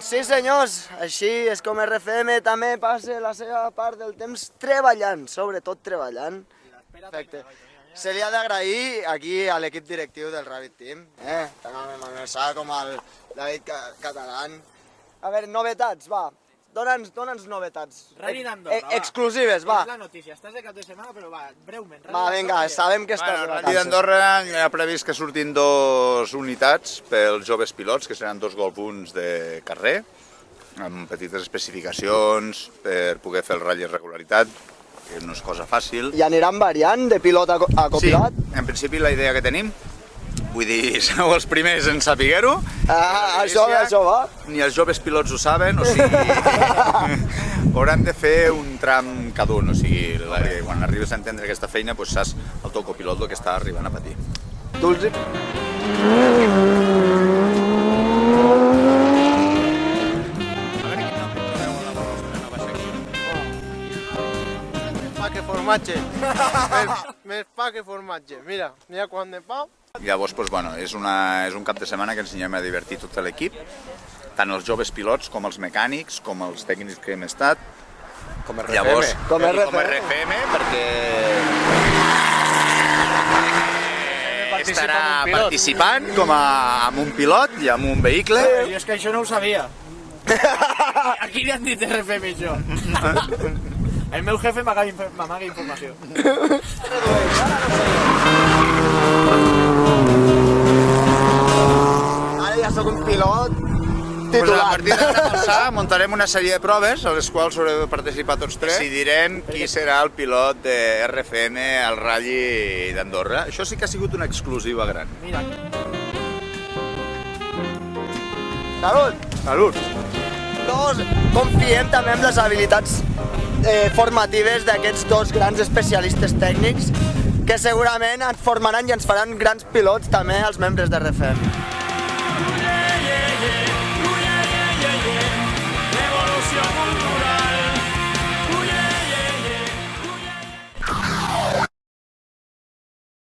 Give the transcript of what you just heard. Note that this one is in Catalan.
Doncs sí senyors, així és com RFM també passa la seva part del temps treballant, sobretot treballant. Perfecte. Se li ha d'agrair aquí a l'equip directiu del Rabbit Team, tant el Manuel Sá com el David Catalán. A veure, novetats, va, dona'ns novetats. Rally d'Andorra, va. Exclusives, va. És la notícia, estàs de cap de setmana, però va, breument. Va, vinga, sabem que estàs de El Rally vacances. d'Andorra hi ha previst que surtin 2 unitats pels joves pilots, que seran 2 Golf 1 de carrer, amb petites especificacions per poder fer el ratll en regularitat, que no és cosa fàcil. I aniran variant de pilot a Sí, copilot? en principi la idea que tenim, vull dir, sou els primers en saber-ho. Això va. Ni els joves pilots ho saben, o sigui, hauran de fer un tram cada un, o sigui, quan arribes a entendre aquesta feina, doncs saps el teu copilot el que està arribant a patir. Dulci. Pa que formatge, més pa que formatge, mira quant de pa. Llavors, doncs, bueno, és un cap de setmana que ens anem a divertir tot l'equip, tant els joves pilots com els mecànics, com els tècnics que hem estat. Com RFM. Llavors, Com com RFM, perquè estarà participant amb un pilot i amb un vehicle. Jo és que això no ho sabia. Aquí li han dit RFM això. El meu jefe m'amaga informació. Ara ja sóc un pilot Pues a titulat. partir d'ara amb el SA muntarem una sèrie de proves a les quals haurem de participar tots tres. Decidirem qui serà el pilot de RFM al Rally d'Andorra. Això sí que ha sigut una exclusiva gran. Mira. Salut! Salut! Confiem també en les habilitats formatives d'aquests 2 grans especialistes tècnics que segurament ens formaran i ens faran grans pilots també els membres de RFM.